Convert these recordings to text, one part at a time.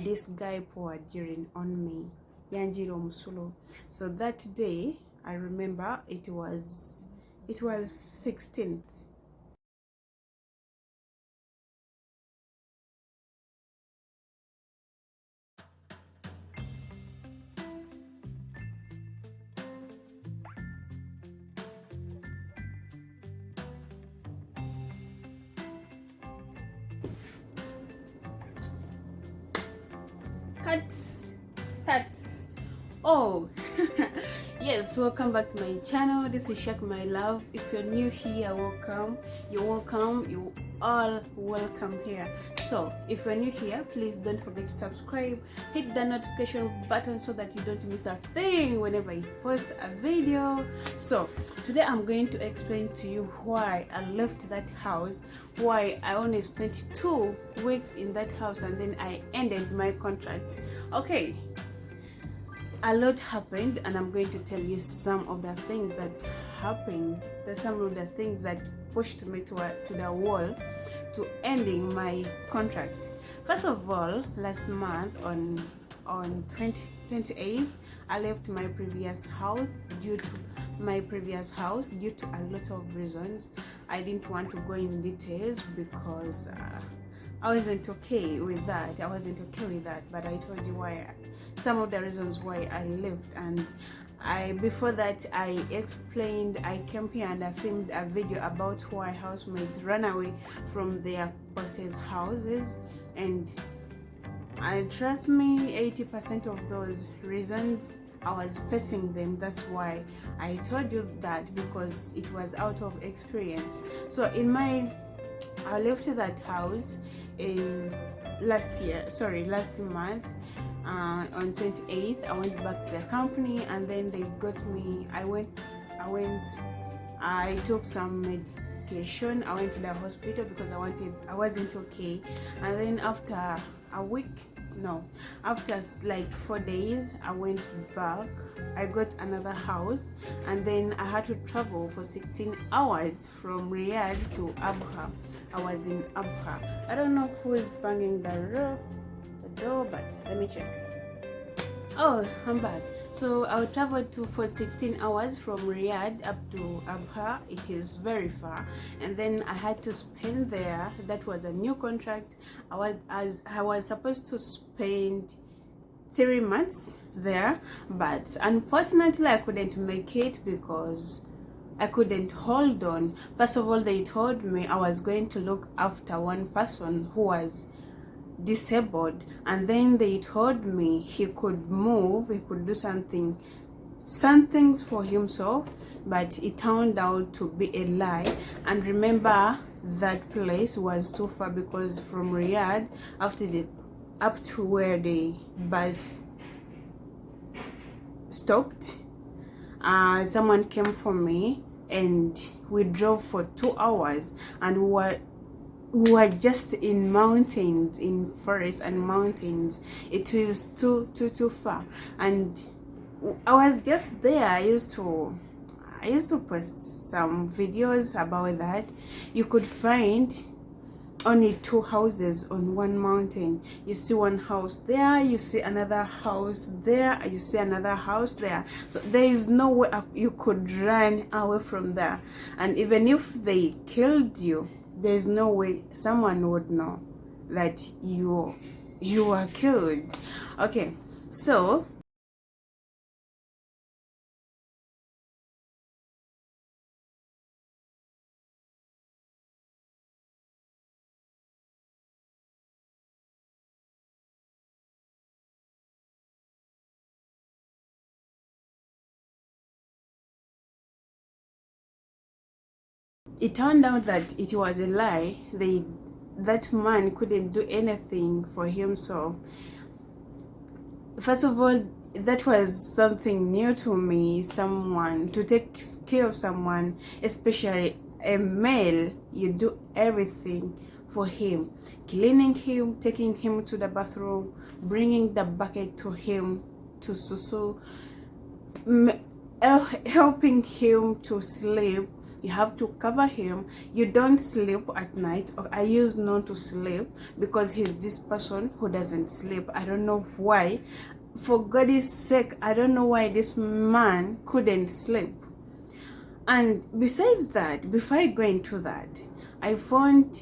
this guy poured urine on me, yanjilidde omusulo. So that day I remember it was 16th. Cut, start. Oh, yes, welcome back to my channel. This is Shak my love. If you're new here, welcome. You're welcome. You all welcome here. So if you're new here, please don't forget to subscribe, hit the notification button so that you don't miss a thing whenever I post a video. So today I'm going to explain to you why I left that house, why I only spent 2 weeks in that house and then I ended my contract. Okay, a lot happened and I'm going to tell you some of the things that happened. There's some of the things that pushed me to the wall, to ending my contract. First of all, last month on 28th, I left my previous house due to a lot of reasons. I didn't want to go in details because I wasn't okay with that. But I told you why, some of the reasons why I left. And before that I explained, I came here and I filmed a video about why housemates run away from their bosses' houses, and trust me, 80% of those reasons I was facing them. That's why I told you that, because it was out of experience. So I left that house in last month. On 28th, I went back to the company and then they got me. I took some medication. I went to the hospital because I wasn't okay. And then after like 4 days, I went back. I got another house and then I had to travel for 16 hours from Riyadh to Abha. I was in Abha. I don't know who is banging the door, but let me check. Oh, I'm back. So I traveled for 16 hours from Riyadh up to Abha. It is very far, and then I had to spend there. That was a new contract. I was supposed to spend 3 months there, but unfortunately I couldn't make it because I couldn't hold on. First of all, they told me I was going to look after one person who was disabled, and then they told me he could move, he could do some things for himself, but it turned out to be a lie. And remember, that place was too far because from Riyadh up to where the bus stopped, someone came for me and we drove for 2 hours, and we were just in mountains, in forests and mountains. It was too far, and I was just there. I used to post some videos about that. You could find only 2 houses on one mountain. You see one house there, you see another house there, you see another house there. So there is no way you could run away from there. And even if they killed you, there's no way someone would know that you were killed. Okay, so it turned out that it was a lie. That man couldn't do anything for himself. First of all, that was something new to me. Someone to take care of someone, especially a male, you do everything for him, cleaning him, taking him to the bathroom, bringing the bucket to him to susu, helping him to sleep, You have to cover him. You don't sleep at night. Or I used not to sleep because he's this person who doesn't sleep. I don't know why. For God's sake, I don't know why this man couldn't sleep. And besides that, before I go into that, I found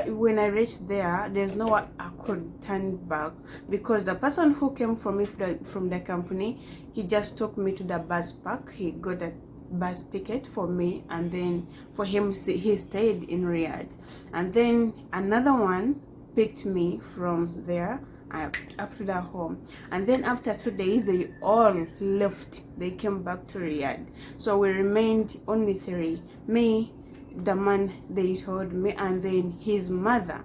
when I reached there, there's no way I could turn back because the person who came from the company, he just took me to the bus park. He got a bus ticket for me, and then for him, he stayed in Riyadh, and then another one picked me from there up to the home, and then after 2 days they all left. They came back to Riyadh, so we remained only 3: me, the man they told me, and then his mother.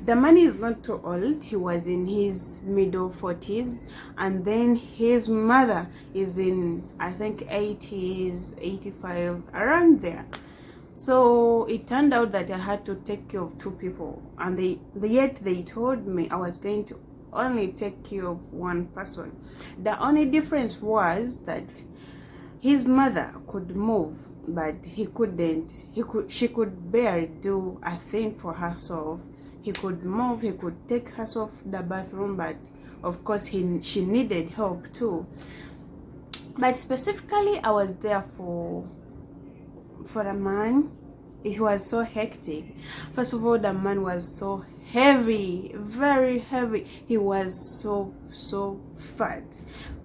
The man is not too old. He was in his middle 40s, and then his mother is in, I think, 80s, 85, around there. So it turned out that I had to take care of 2 people, and yet they told me I was going to only take care of 1 person. The only difference was that his mother could move, but he couldn't. She could barely do a thing for herself. He could move, he could take herself to the bathroom, but of course she needed help too. But specifically, I was there for a man. It was so hectic. First of all, the man was so heavy, very heavy. He was so fat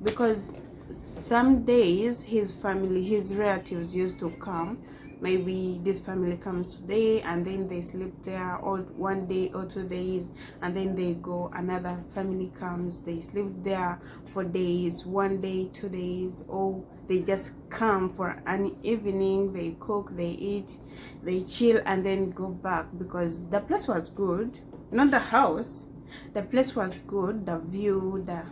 because some days his family, his relatives used to come. Maybe this family comes today and then they sleep there or 1 day or 2 days, and then they go. Another family comes, they sleep there for days, 1 day, 2 days, or they just come for an evening. They cook, they eat, they chill, and then go back because the place was good. Not the house, the place was good. The view, the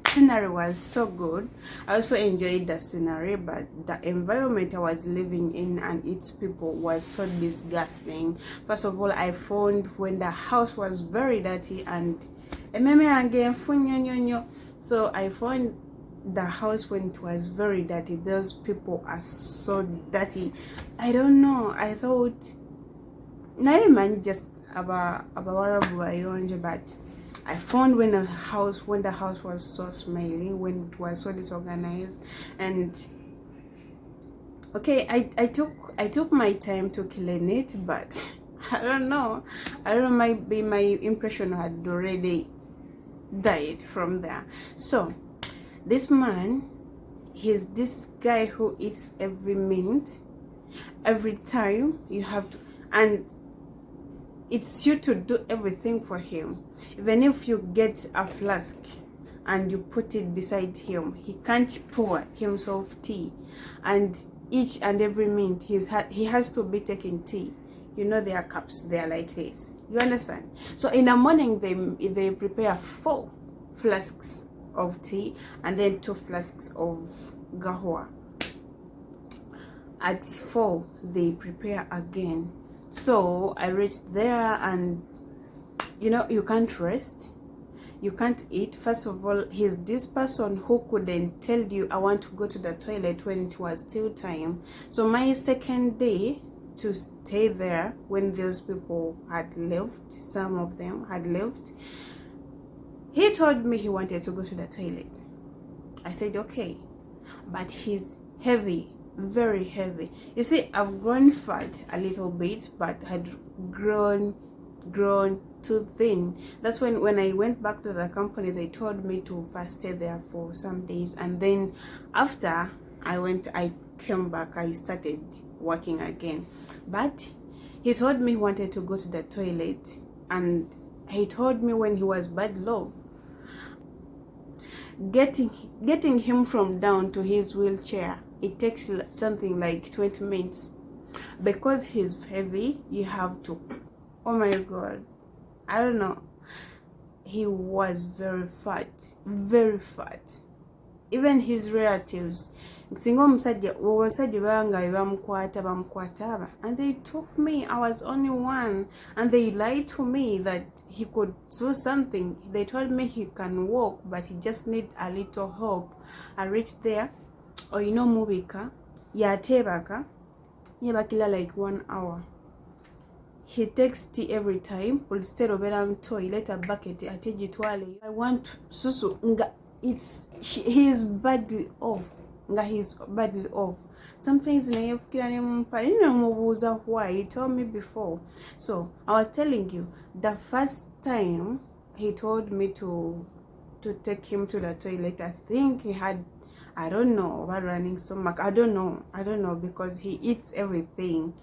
scenery was so good. I also enjoyed the scenery, but the environment I was living in and its people was so disgusting. First of all, I found when the house was very dirty, and so I found the house when it was very dirty. Those people are so dirty. I don't know. I thought not even just about but I found when the house was so smelly, when it was so disorganized, and okay, I took my time to clean it, but I don't know, maybe my impression had already died from there. So this man, he's this guy who eats every minute, every time. You have to, and it's you to do everything for him. Even if you get a flask and you put it beside him, he can't pour himself tea, and each and every minute he has to be taking tea. You know, there are cups, they are like this, you understand? So in the morning they prepare 4 flasks of tea and then 2 flasks of gahwa. At 4 they prepare again. So I reached there, and you know, you can't rest, you can't eat. First of all, he's this person who couldn't tell you I want to go to the toilet when it was still time. So my second day to stay there, when those people had left, some of them had left, he told me he wanted to go to the toilet. I said okay, but he's heavy, very heavy. You see, I've grown fat a little bit, but had grown too thin. That's when I went back to the company, they told me to first stay there for some days, and then after I came back, I started working again. But he told me he wanted to go to the toilet, and he told me when he was bad love, getting him from down to his wheelchair, it takes something like 20 minutes. Because he's heavy, you have to, oh my god, I don't know, he was very fat, very fat. Even his relatives, and they took me. I was only 1, and they lied to me that he could do something. They told me he can walk, but he just need a little help. I reached there, or you know, mubika yatebaka Bakila like 1 hour. He takes tea every time. Instead of a toilet a bucket atijitwale. I want susu nga he's badly off. Nga he's badly off. Sometimes why he told me before. So I was telling you, the first time he told me to take him to the toilet, I think he had, I don't know, running stomach. I don't know because he eats everything.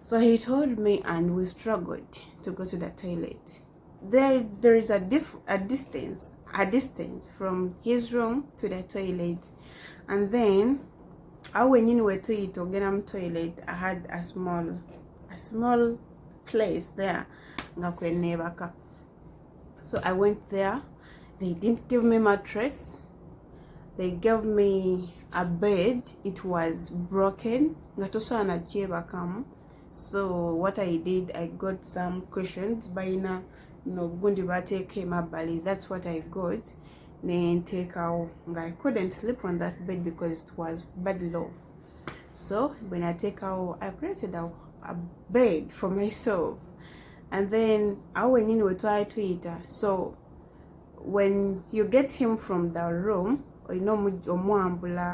So he told me, and we struggled to go to the toilet. There is a distance from his room to the toilet, and then I went in to it again toilet. I had a small place there. So I went there. They didn't give me mattress. They gave me a bed. It was broken. So what I did, I got some cushions. Baina no gundi bateke mabali. That's what I got. Then take out. I couldn't sleep on that bed because it was bad love. So when I take out, I created a bed for myself. And then I went in with Twitter. So when you get him from the room, genanga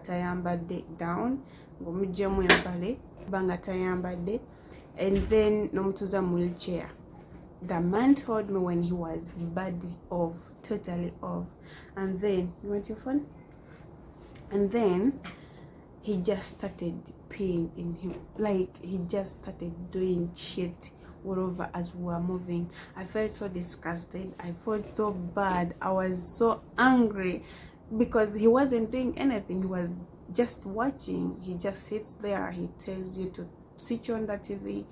tayambadde down, ngomujjemu empale banga tayambadde, and then nomutuza mu wheelchair. The man told me when he was bad off, totally off, and then you want your phone? And then he just started peeing in him, like he just started doing shit whatever as we were moving. I felt so disgusted. I felt so bad. I was so angry because he wasn't doing anything. He was just watching. He just sits there. He tells you to switch on the TV.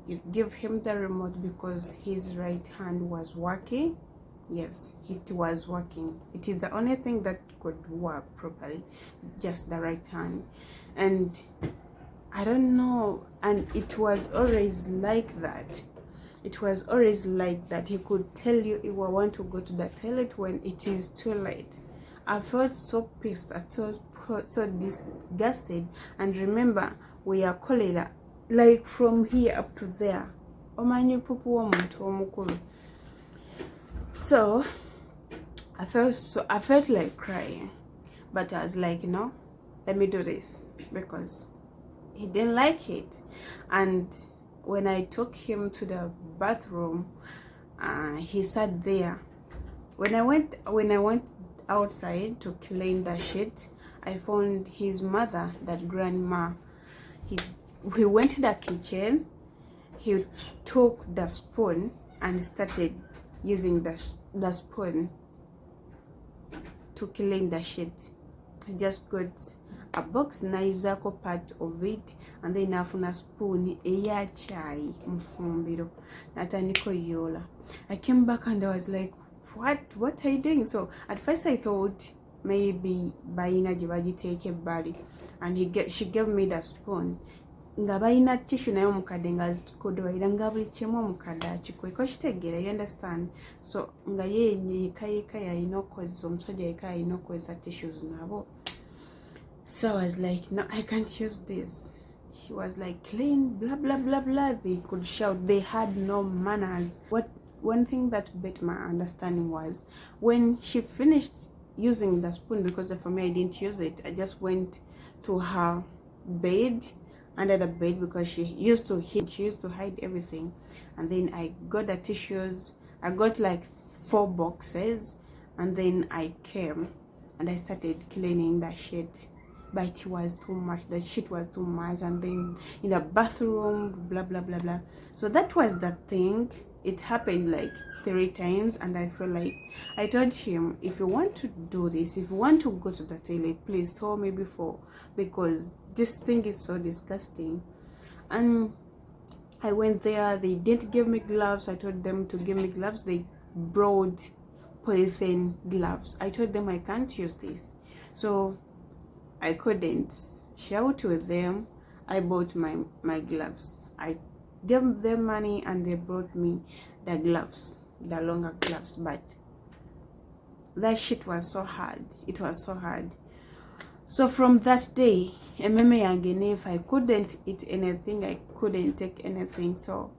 You give him the remote because his right hand was working. Yes, it was working. It is the only thing that could work properly, just the right hand. And I don't know, and it was always like that. It was always like that. He could tell you if I want to go to the toilet when it is too late. I felt so pissed. I felt so disgusted. And remember, we are cholera, like from here up to there. So I felt like crying, but I was like, no, let me do this because he didn't like it. And when I took him to the bathroom, he sat there. When I went outside to clean the shit, I found his mother, that grandma. He went to the kitchen. He took the spoon and started using the spoon to clean the shit. I just got a box naizako part of it, and then nafuna spoon eya chai mfumbiro nataniko yola. I came back and I was like, what are you doing? So at first I thought maybe baina jibaji take a body, and she gave me the spoon nga baina tissue nayo mukadde nga zikodoira nga buli kimu omukadde akikweko kitegeera, you understand? So nga yeka yalina okukozesa omusajja yeka yalina okukozesa tissues nabo. So I was like, no, I can't use this. She was like, clean, blah blah blah blah. They could shout. They had no manners. One thing that bet my understanding was when she finished using the spoon, because for me I didn't use it, I just went to her bed, under the bed, because she used to hide everything. And then I got the tissues. I got like 4 boxes, and then I came and I started cleaning the shit. But it was too much. The shit was too much. And then in the bathroom, blah blah blah blah. So that was the thing. It happened like 3 times, and I feel like I told him, if you want to do this, if you want to go to the toilet, please tell me before, because this thing is so disgusting. And I went there. They didn't give me gloves. I told them to give me gloves. They brought polythene gloves. I told them I can't use this, so I couldn't shout with them. I bought my gloves. I gave them money and they brought me the gloves, the longer gloves. But that shit was so hard. It was so hard. So from that day, ememe yange, if I couldn't eat anything, I couldn't take anything. So,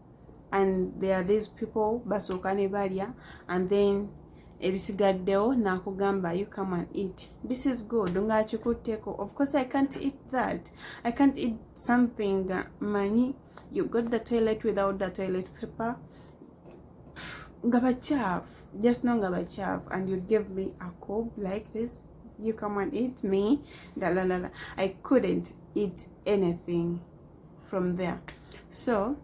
and there are these people basooka ne balya, and then ebisigaddeo nakugamba you come and eat. This is good. Ngakikutteko. Of course I can't eat that. I can't eat something mani you got the toilet without the toilet paper. Ngabachaf. Just no ngabachaf, and you give me a cup like this. You come and eat me. I couldn't eat anything from there. So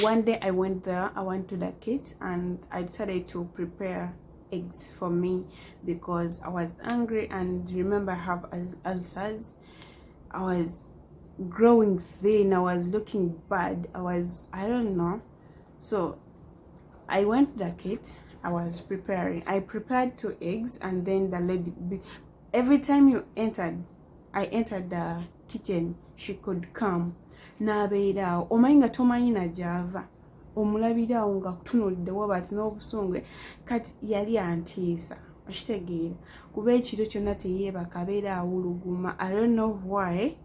one day I went there, I went to the kids, and I decided to prepare eggs for me because I was hungry, and remember I have ulcers. I was growing thin, I was looking bad, I don't know. So I went to the kids, I was preparing. I prepared 2 eggs, and then the lady, every time I entered the kitchen, she could come. Nabeera omanyi nga tomanyi na java omulabira nga kutunulidde wabati n'obusungu kati yali antiisa okitegeera kuba ekiro kyonna teyeebaka abeera awuluguma. I don't know why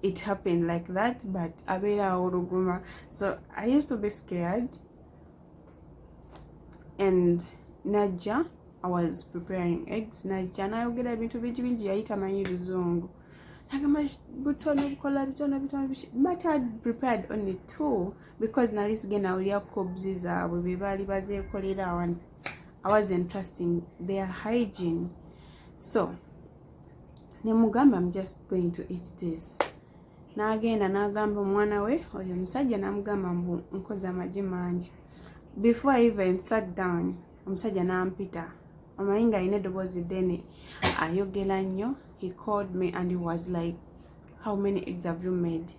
it happened like that, but abeera awuluguma. So I used to be scared, and najja, I was preparing eggs, najja nayogera ebintu bingi yali tamanyi luzungu. But I prepared only 2 because na least again I wasn't trusting their hygiene. So nemugamba I'm just going to eat this. Nagenda nagamba omwana we oyo musajja namugamba mbu nkoze amagi mangi. Before I even sat down, omusajja nampita. Omayinga ine dobozi dene ayogera nnyo. He called me and he was like, how many eggs have you made?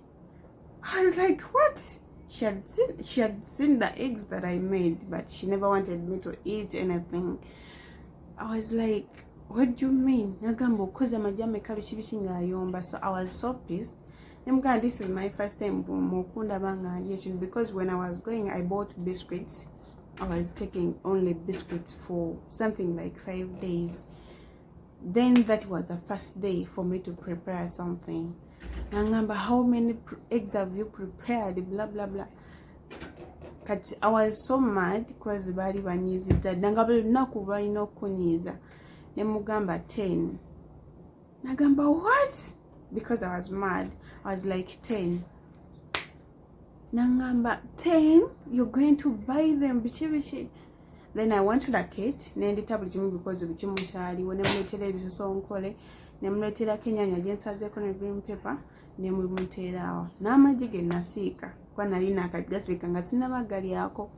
I was like, what? She had seen the eggs that I made, but she never wanted me to eat anything. I was like, what do you mean? Nagambo koza majame kabichi ngayomba. So I was so pissed. This is my first time because when I was going, I bought biscuits. I was taking only biscuits for something like 5 days. Then that was the first day for me to prepare something. Nangamba, how many eggs have you prepared? Blah blah blah. I was so mad because bali banyiziza. Nangamba nakuba ino kunyiza. Nemugamba 10. Nagamba what? Because I was mad. I was like 10. Nangamba 10? You're going to buy them? Bichi. Then I went to the kit, nendita buli kimu because bichimu kyali nemuletera ebisoso nkole, nemuletera kenyanya gyensazeeko ne green pepper, nemuleetera awo n'amagi ge nasiika kwa nali nakagasiika nga sinabagalyako.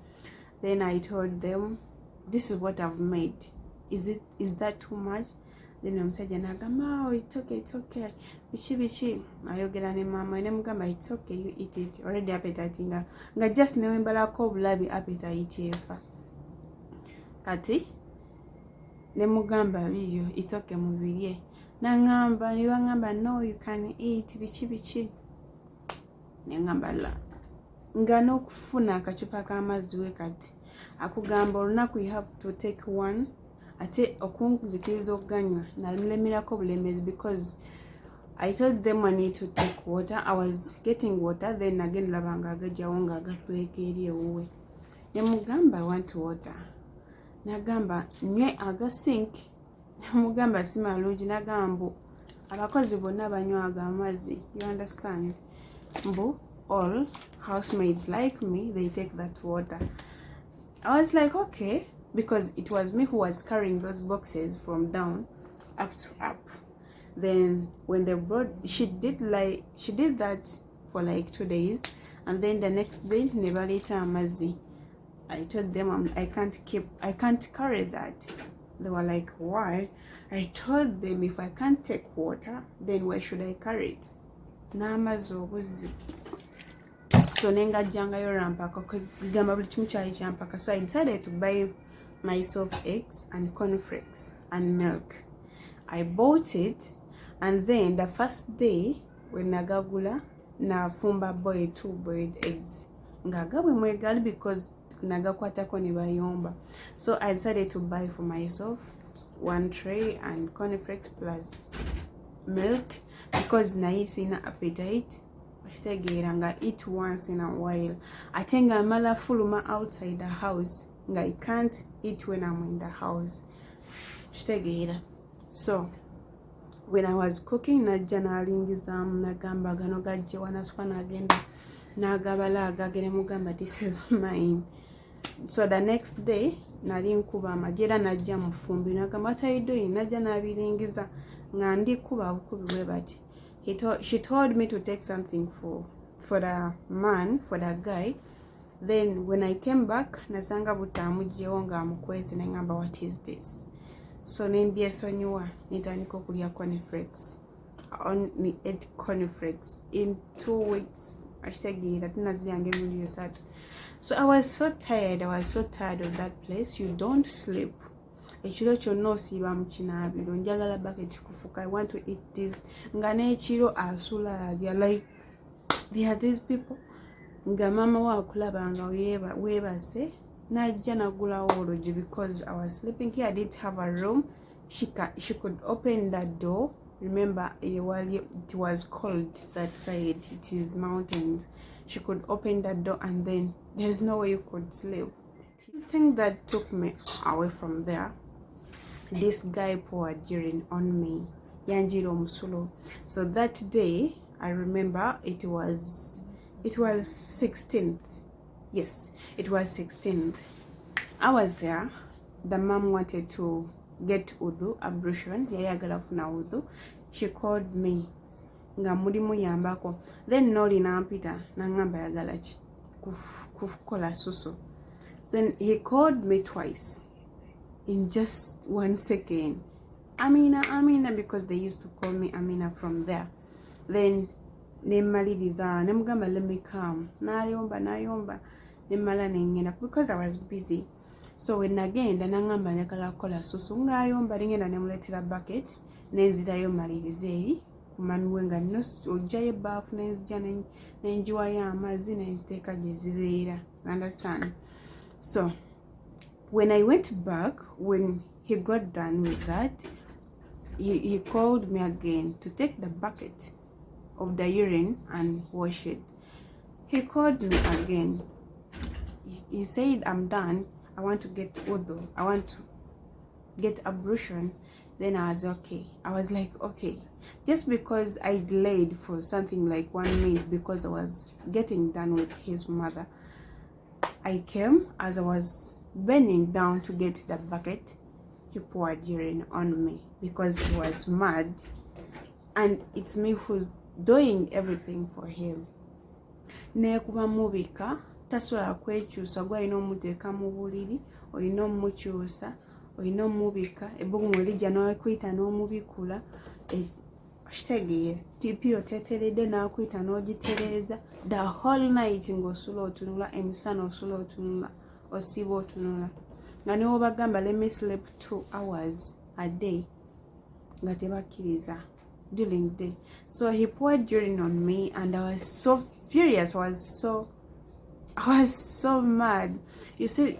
Then I told them, this is what I've made. Is that too much? Then omusajja n'agamba, oh, it's okay. Bichi ayogera ne mama nemugamba, it's okay, you eat it. Already appetite nga just newembalako obulabi appetite efa. Kati nemugamba biyo it's okay mubirye. Nangamba nibangamba no you can eat bichi. Nengamba la nga nokufuna akacupa k'amazzi we kati akugamba olunaku you have to take 1 ate okunzikiriza okuganywa nalemerako bulemezi because I told them I need to take water. I was getting water, then again labanga agajjawo nga agatweka eri ewuwe. Nemugamba I want water. Nagamba nye aga sink. Namugamba simalungi. Nagambo abakozi bonna banywaga amazzi. You understand? Mbu all housemaids like me, they take that water. I was like, okay, because it was me who was carrying those boxes from down up to up. Then when they brought, she did that for like 2 days, and then the next day nebaleta amazi. I told them I can't carry that. They were like, why? I told them if I can't take water, then why should I carry it? N'amazi obuzi. So nengajjangayo rampaka kugamba buli kimu kyali kyampaka. So I decided to buy myself eggs and cornflakes and milk. I bought it, and then the first day when nagagula nafumba boil 2 boiled eggs. Ngagabwe mwegali because nagakwatako ne bayomba. So I decided to buy for myself 1 tray and cornflakes plus milk because naye sina appetite okitegeera nga eat once in a while ate nga mala fuluma outside the house nga I can't eat when I'm in the house okitegeera. So when I was cooking najja nalingizamu nagamba gano gajje wanaswa nagenda nagabala agagere mugamba this is mine. So the next day nali nkuba amajera najja mufumbi nagamba what are you doing najja nabiringiza nga ndi kuba bukubi bwe bati. She told me to take something for the man, for the guy. Then when I came back nasanga butamujjewo nga amukwezi nengamba what is this. So nembyesonyiwa nitandika okulya cornflakes. Only ate cornflakes in 2 weeks. Ashitegeera tunaziryange emirundi esatu. So I was so tired of that place. You don't sleep. Ekiro kyonna osiiba mu kinaabiro njagala bucket kufuka. I want to eat this. Nga n'ekiro asula alya like there are these people. Nga mama waakulaba nga weebase najja nagulawo ologi because I was sleeping here. I didn't have a room. She could open that door. Remember, it was cold that side. It is mountains. She could open that door and then there's no way you could sleep. The thing that took me away from there, this guy poured urine on me, yanjilidde omusulo. So that day, I remember it was 16th. Yes, it was 16th. I was there. The mom wanted to get wudu, ablution. Yayagala kufuna wudu. She called me. Nga mulimu yambako. Then noli nampita nangamba yagala ki kukola susu. So he called me twice in just 1 second. Amina, because they used to call me Amina from there. Then nemaliriza nemugamba let me come. Nayomba nemala nengenda because I was busy. So when nagenda nangamba nekala kola susu ngayomba nengenda nemuletera bucket nenzirayo maliriza eri kumami wenga ojjayo ebbafu nenzija nenjiwayo amazzi nenziteeka gye zibeera. Understand? So when I went back, when he got done with that, he called me again to take the bucket of the urine and wash it. He called me again. He said, I'm done. I want to get wudu. I want to get ablution. Then I was okay. I was like, okay. Just because I delayed for something like 1 minute because I was getting done with his mother. I came as I was bending down to get the bucket. He poured urine on me because he was mad. And it's me who's doing everything for him. Nekuba mubika. Tasobola kwekyusa gwe alina omuteeka mu buliri olina omukyusa olina omubika ebbugumu elijja n'okuyita n'omubikula okitegeera tipi oteeteredde n'akuyita n'ogitereeza the whole night ng'osula otunula emisana osula otunula osiiba otunula nga ne wobagamba let me sleep 2 hours a day nga tebakkiriza during the day. So he poured urine on me and I was so furious. I was so mad. You see,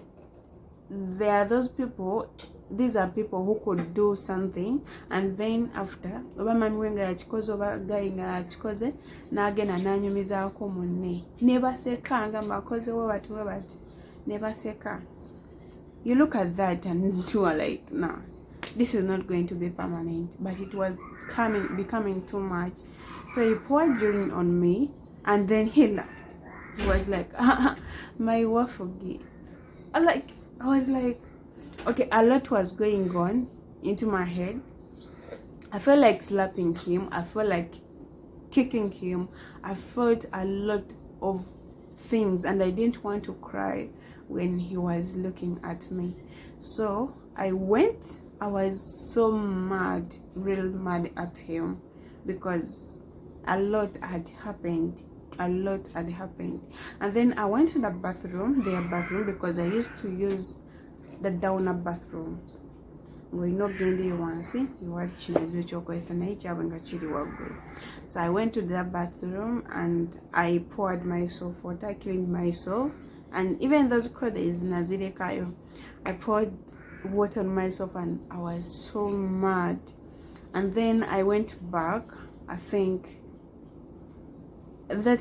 there are those people, these are people who could do something and then after oba mami wenga yakikoze oba gayi nga yakikoze n'agenda n'anyumizaako munne nebaseka nga mbakozewo bati nebaseka. You look at that and you are like, nah, this is not going to be permanent. But it was becoming too much. So he poured urine on me and then he laughed. He was like, my wife forget. I was like, okay, a lot was going on into my head. I felt like slapping him. I felt like kicking him. I felt a lot of things and I didn't want to cry when he was looking at me. So I went. I was so mad, real mad at him because a lot had happened. And then I went to the bathroom, their bathroom, because I used to use the downer bathroom. So I went to the bathroom and I poured myself water, I cleaned myself, and even those clothes nazirekayo, I poured water on myself and I was so mad. And then I went back I think that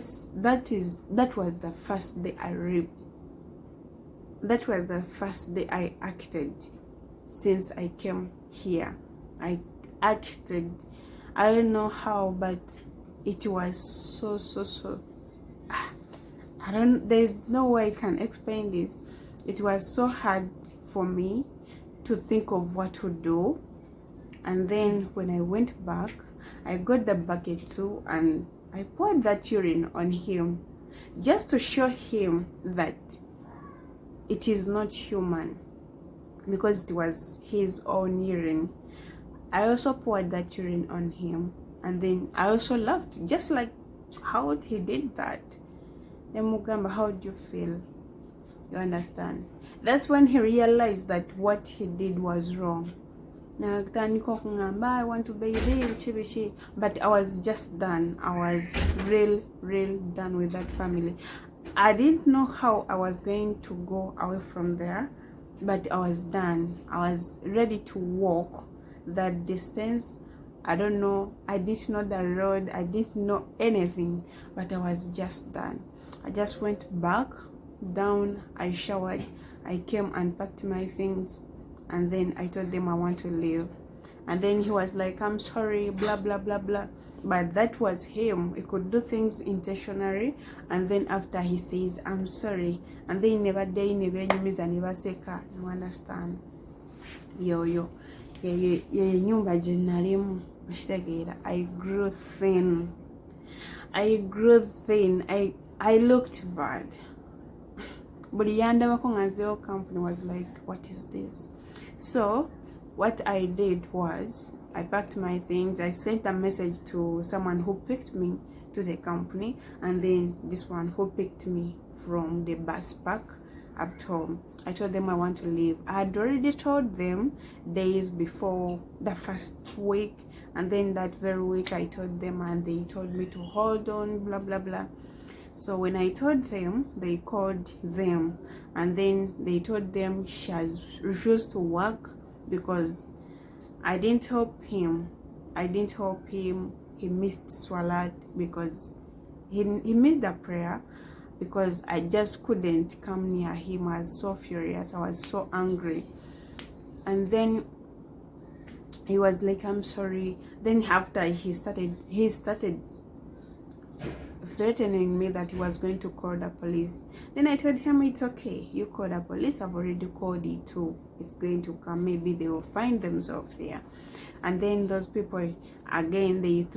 was the first day that was the first day I acted since I came here. I acted, I don't know how, but it was so there's no way I can explain this. It was so hard for me to think of what to do. And then when I went back, I got the bucket too, and I poured that urine on him just to show him that it is not human, because it was his own urine. I also poured that urine on him, and then I also laughed, just like how he did that. Mugamba, how do you feel? You understand? That's when he realized that what he did was wrong. I want to be real, but I was just done. I was real done with that family. I didn't know how I was going to go away from there, but I was done. I was ready to walk that distance. I don't know, I didn't know the road, I didn't know anything, but I was just done. I just went back down, I showered, I came and packed my things, and then I told them I want to leave. And then he was like, I'm sorry, blah blah blah blah. But that was him. He could do things intentionally, and then after he says I'm sorry, and then never seka. You understand? Yo nyumba jenalimu mashitegeera. I grew thin. I looked bad. But the Yandama company was like, what is this? So what I did was I packed my things. I sent a message to someone who picked me to the company, and then this one who picked me from the bus park up to home. I told them I want to leave. I had already told them days before the first week, and then that very week I told them, and they told me to hold on, blah blah blah. So when I told them, they called them, and then they told them she has refused to work because I didn't help him. He missed Swalat because he missed the prayer, because I just couldn't come near him. I was so furious. I was so angry. And then he was like, I'm sorry. Then after he started threatening me that he was going to call the police. Then I told him, it's okay, you call the police, I've already called it too. It's going to come, maybe they will find themselves there. And then those people again, they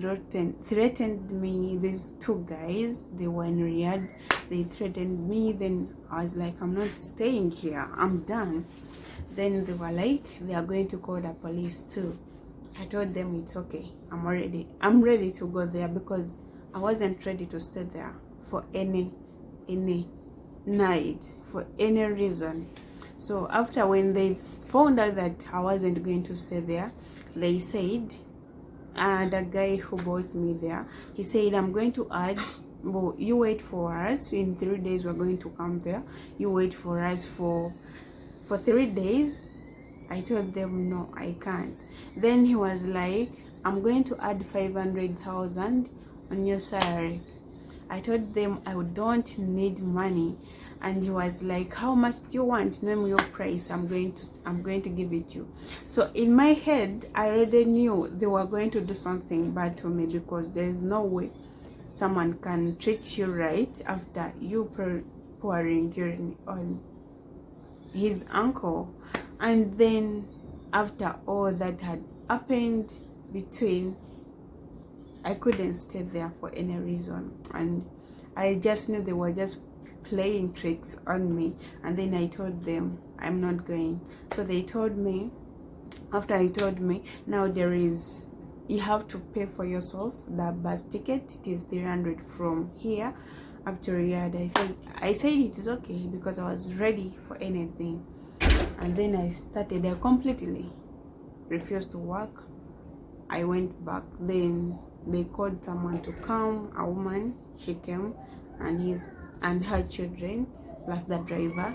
threatened me. These two guys, they were in Riyadh, they threatened me. Then I was like, I'm not staying here, I'm done. Then they were like, they are going to call the police too. I told them it's okay, I'm ready to go there, because I wasn't ready to stay there for any night, for any reason. So after, when they found out that I wasn't going to stay there, they said, the guy who brought me there, he said, I'm going to add, well, you wait for us, in 3 days we're going to come there, you wait for us for 3 days. I told them no, I can't. Then he was like, I'm going to add 500,000 on your salary. I told them I don't need money, and he was like, how much do you want? Name your price, I'm going to give it to you. So in my head, I already knew they were going to do something bad to me, because there is no way someone can treat you right after you pouring urine on his uncle. And then after all that had happened between, I couldn't stay there for any reason, and I just knew they were just playing tricks on me. And then I told them I'm not going. So they told me, after I told me, now you have to pay for yourself the bus ticket. It is 300 from here up to Riyadh. I said it is okay, because I was ready for anything. And then I completely refused to work. I went back. Then they called someone to come, a woman. She came, and her children plus the driver.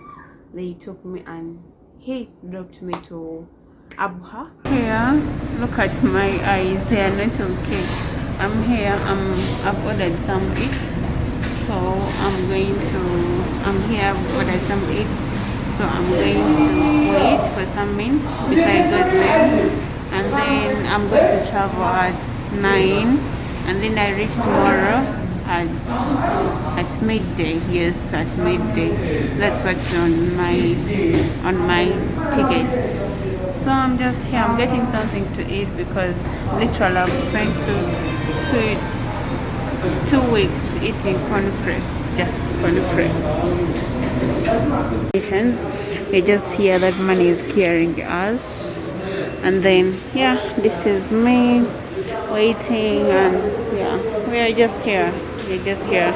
They took me, and he dropped me to Abha. Here, look at my eyes, they are not okay. I'm here. I've ordered some eats, so I'm here. I've ordered some eats, so I'm going to wait for some minutes before I get there, and then I'm going to travel at 9, and then I reach tomorrow at midday. Yes, at midday. That's what's on my ticket. So I'm just here. I'm getting something to eat because literally I've spent two weeks eating cornflakes, just cornflakes. We just hear that money is carrying us, and then yeah, this is me waiting, and yeah, we are just here. We're just here,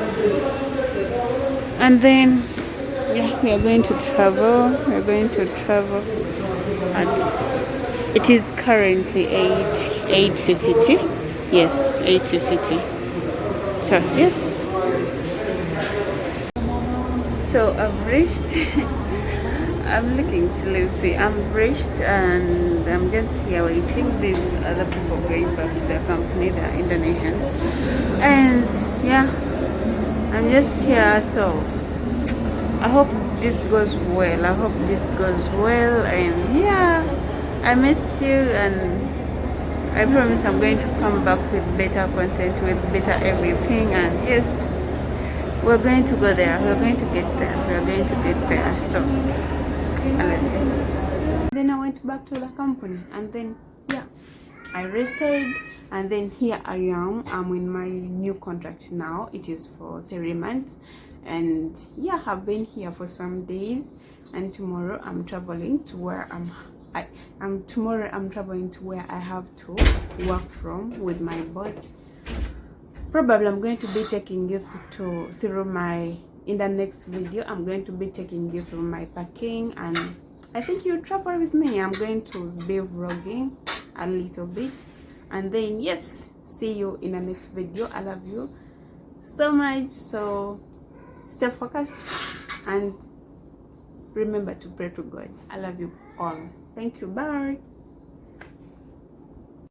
and then yeah, we are going to travel. We're going to travel. It is currently 8:50. Yes, 8:50. So yes. So I've reached. I'm looking sleepy. I'm reached, and I'm just here waiting. These other people going back to their company, the Indonesians, and yeah, I'm just here. So I hope this goes well. I hope this goes well, and yeah, I miss you, and I promise I'm going to come back with better content, with better everything, and yes, we're going to go there. We're going to get there. We're going to get there. So I love you. Then I went back to the company, and then yeah, I rested, and then here I am. I'm in my new contract now. It is for 3 months. And yeah, I've been here for some days, and tomorrow I'm traveling to where tomorrow I'm traveling to where I have to work from with my boss. Probably I'm going to be taking you through my in the next video. I'm going to be taking you through my packing, and I think you travel with me. I'm going to be vlogging a little bit, and then yes, see you in the next video. I love you so much. So stay focused and remember to pray to God. I love you all. Thank you. Bye.